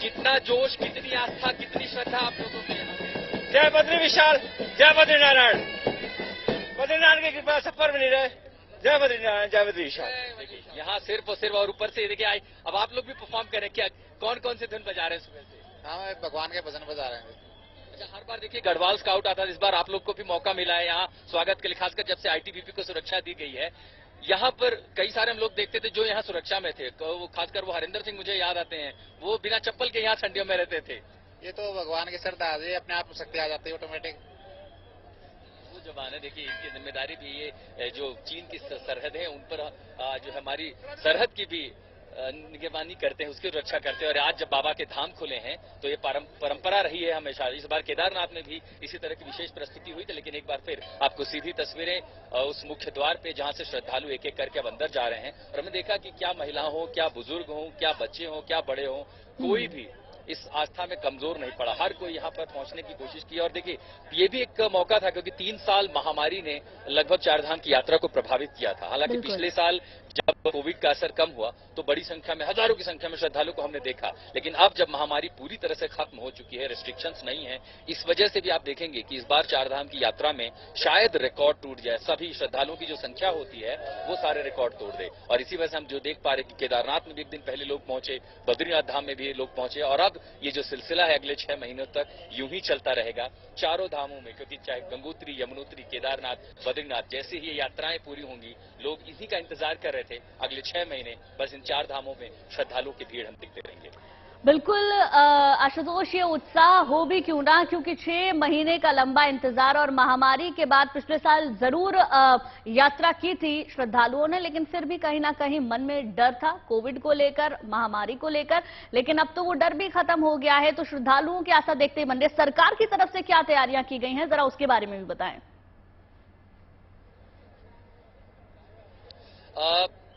कितना जोश, कितनी आस्था, कितनी श्रद्धा आप लोगों में यहाँ। जय बद्री विशाल, जय बद्रीनारायण। बद्रीनारायण की कृपा सब पर बनी रहे। जय बद्रीनारायण, जय बद्री विशाल। यहाँ सिर्फ और सिर्फ और ऊपर से देखिए आए। अब आप लोग भी परफॉर्म करें क्या? कौन कौन से धुन बजा रहे हैं सुबह से? हाँ, भगवान के भजन बजा रहे हैं। अच्छा, हर बार देखिए गढ़वाल स्काउट आता है, इस बार आप लोग को भी मौका मिला है यहाँ स्वागत के लिए, खासकर जब से आईटीबीपी को सुरक्षा दी गई है। यहाँ पर कई सारे हम लोग देखते थे जो यहाँ सुरक्षा में थे, वो खासकर वो हरिंदर सिंह मुझे याद आते हैं, वो बिना चप्पल के यहाँ ठंडियों में रहते थे। ये तो भगवान की श्रद्धा है, अपने आप शक्ति आ जाती है ऑटोमेटिक। वो जवान है, देखिए इनकी जिम्मेदारी भी ये जो चीन की सरहद है उन पर जो हमारी सरहद की भी निगरानी करते हैं, उसकी रक्षा करते हैं। और आज जब बाबा के धाम खुले हैं तो ये परंपरा रही है हमेशा। इस बार केदारनाथ में भी इसी तरह की विशेष प्रस्तुति हुई थी, लेकिन एक बार फिर आपको सीधी तस्वीरें उस मुख्य द्वार पे जहां से श्रद्धालु एक एक करके अब अंदर जा रहे हैं। और हमने देखा कि क्या महिला हो, क्या बुजुर्ग हो, क्या बच्चे हो, क्या बड़े हो, कोई भी इस आस्था में कमजोर नहीं पड़ा। हर कोई यहाँ पर पहुंचने की कोशिश की। और देखिए ये भी एक मौका था क्योंकि 3 साल महामारी ने लगभग चारधाम की यात्रा को प्रभावित किया था। हालांकि पिछले साल जब कोविड का असर कम हुआ तो बड़ी संख्या में, हजारों की संख्या में श्रद्धालु को हमने देखा, लेकिन अब जब महामारी पूरी तरह से खत्म हो चुकी है, रिस्ट्रिक्शंस नहीं है, इस वजह से भी आप देखेंगे कि इस बार चारधाम की यात्रा में शायद रिकॉर्ड टूट जाए। सभी श्रद्धालुओं की जो संख्या होती है वो सारे रिकॉर्ड तोड़ दे। और इसी वजह से हम जो देख पा रहे कि केदारनाथ में भी एक दिन पहले लोग पहुंचे, बद्रीनाथ धाम में भी लोग पहुंचे, और अब ये जो सिलसिला है अगले 6 महीनों तक यूं ही चलता रहेगा चारों धामों में। क्योंकि चाहे गंगोत्री, यमुनोत्री, केदारनाथ, बद्रीनाथ, जैसे ही ये यात्राएं पूरी होंगी, लोग इसी का इंतजार कर रहे थे। अगले 6 महीने बस इन 4 धामों में श्रद्धालुओं की भीड़ हम देखते रहेंगे। बिल्कुल आशुतोष, ये उत्साह हो भी क्यों ना, क्योंकि 6 महीने का लंबा इंतजार और महामारी के बाद पिछले साल जरूर यात्रा की थी श्रद्धालुओं ने, लेकिन फिर भी कहीं ना कहीं मन में डर था कोविड को लेकर, महामारी को लेकर। लेकिन अब तो वो डर भी खत्म हो गया है। तो श्रद्धालुओं की आशा देखते ही बन रही है। सरकार की तरफ से क्या तैयारियां की गई हैं, जरा उसके बारे में भी बताएं।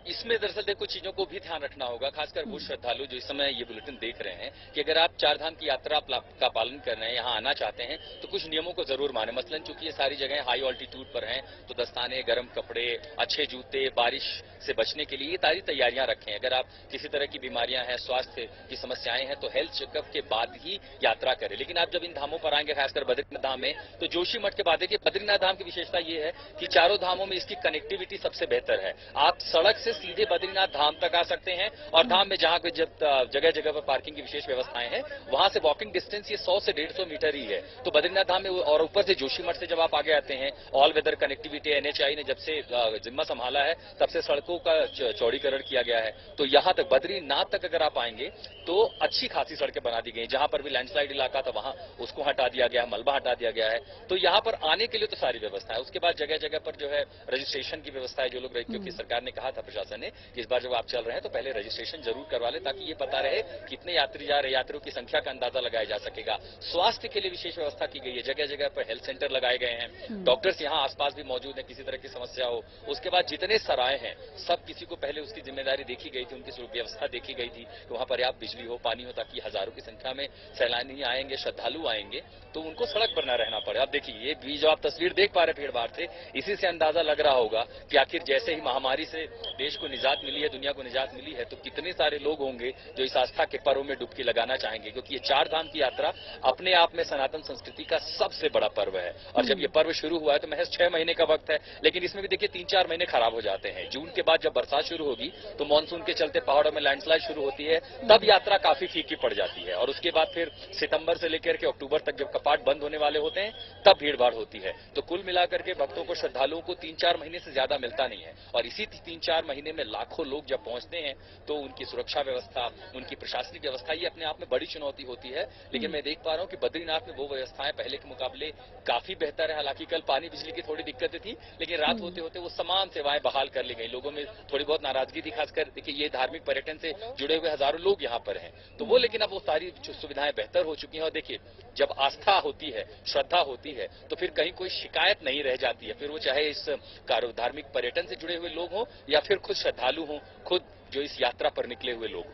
इसमें दरअसल देखो चीजों को भी ध्यान रखना होगा, खासकर वो श्रद्धालु जो इस समय ये बुलेटिन देख रहे हैं कि अगर आप चारधाम की यात्रा का पालन कर रहे हैं, यहाँ आना चाहते हैं, तो कुछ नियमों को जरूर माने। मसलन चूंकि ये सारी जगह हाई ऑल्टीट्यूड पर हैं, तो दस्ताने, गर्म कपड़े, अच्छे जूते, बारिश से बचने के लिए ये सारी तैयारियां रखें। अगर आप किसी तरह की बीमारियां हैं, स्वास्थ्य की समस्याएं हैं, तो हेल्थ चेकअप के बाद ही यात्रा करें। लेकिन आप जब इन धामों पर आएंगे, खासकर बद्रीनाथ धाम में, तो जोशी मठ के बाद देखिए बद्रीनाथ धाम की विशेषता ये है कि चारों धामों में इसकी कनेक्टिविटी सबसे बेहतर है। आप सड़क से सीधे बद्रीनाथ धाम तक आ सकते हैं, और धाम में जहां कोई जगह जगह पर पार्किंग की विशेष व्यवस्थाएं हैं, वहां से वॉकिंग डिस्टेंस ये 100 से 150 मीटर ही है। तो बद्रीनाथ धाम में, और ऊपर से जोशीमठ से जब आप आगे आते हैं, ऑल वेदर कनेक्टिविटी एनएचआई ने जब से जिम्मा संभाला है तब से सड़कों का चौड़ीकरण किया गया है। तो यहां तक बद्रीनाथ तक अगर आप आएंगे तो अच्छी खासी सड़कें बना दी गई। जहां पर भी लैंडस्लाइड इलाका था वहां उसको हटा दिया गया है, मलबा हटा दिया गया है। तो यहां पर आने के लिए तो सारी व्यवस्था है। उसके बाद जगह जगह पर जो है रजिस्ट्रेशन की व्यवस्था है। जो लोग, क्योंकि सरकार ने कहा था, प्रशासन ने, कि इस बार जब आप चल रहे हैं तो पहले रजिस्ट्रेशन जरूर करवा ले, ताकि ये पता रहे कितने यात्री जा रहे, यात्रियों की संख्या का अंदाजा लगाया जा सकेगा। स्वास्थ्य के लिए विशेष व्यवस्था की गई है, जगह जगह पर हेल्थ सेंटर लगाए गए हैं, डॉक्टर्स यहाँ आसपास भी मौजूद है किसी तरह की समस्या हो। उसके बाद जितने सराय हैं सब किसी को पहले उसकी जिम्मेदारी देखी गई थी, उनकी व्यवस्था देखी गई थी कि वहां पर्याप्त बिजली हो, पानी हो, ताकि हजारों की संख्या में सैलानी आएंगे, श्रद्धालु आएंगे, तो उनको सड़क पर न रहना पड़े। अब देखिए ये भी जो आप तस्वीर देख पा रहे हैं भीड़ भाड़ से, इसी से अंदाजा लग रहा होगा कि आखिर जैसे ही महामारी से देश को निजात मिली है, दुनिया को निजात मिली है, तो कितने सारे लोग होंगे जो इस आस्था के पर्व में डुबकी लगाना चाहेंगे। क्योंकि ये चारधाम की यात्रा अपने आप में सनातन संस्कृति का सबसे बड़ा पर्व है। और जब ये पर्व शुरू हुआ है तो महज 6 महीने का वक्त है, लेकिन इसमें भी देखिए 3-4 महीने खराब हो जाते हैं। जून के बाद जब बरसात शुरू होगी तो मानसून के चलते पहाड़ों में लैंडस्लाइड शुरू होती है, तब यात्रा काफी फीकी पड़ जाती है। और उसके बाद फिर सितंबर से लेकर के अक्टूबर तक जब कपाट बंद होने वाले होते हैं, तब भीड़ भाड़ होती है। तो कुल मिलाकर के भक्तों को, श्रद्धालुओं को 3-4 महीने से ज्यादा मिलता नहीं है। और इसी 3-4 महीने में लाखों लोग जब पहुंचते हैं तो उनकी सुरक्षा व्यवस्था, उनकी प्रशासनिक व्यवस्था, ये अपने आप में बड़ी चुनौती होती है। लेकिन मैं देख पा रहा हूं कि बद्रीनाथ में वो व्यवस्थाएं पहले के मुकाबले काफी बेहतर है। हालांकि कल पानी बिजली की थोड़ी दिक्कतें थी, लेकिन रात होते होते वो तमाम सेवाएं बहाल कर ली गई। लोगों में थोड़ी बहुत नाराजगी थी, खासकर देखिए ये धार्मिक पर्यटन से जुड़े हुए हजारों लोग यहाँ पर हैं, तो वो, लेकिन अब वो सारी सुविधाएं बेहतर हो चुकी हैं। और देखिए जब आस्था होती है, श्रद्धा होती है, तो फिर कहीं कोई शिकायत नहीं रह जाती है। फिर वो चाहे इस धार्मिक पर्यटन से जुड़े हुए लोग हों या फिर खुद श्रद्धालु हों, खुद जो इस यात्रा पर निकले हुए लोग।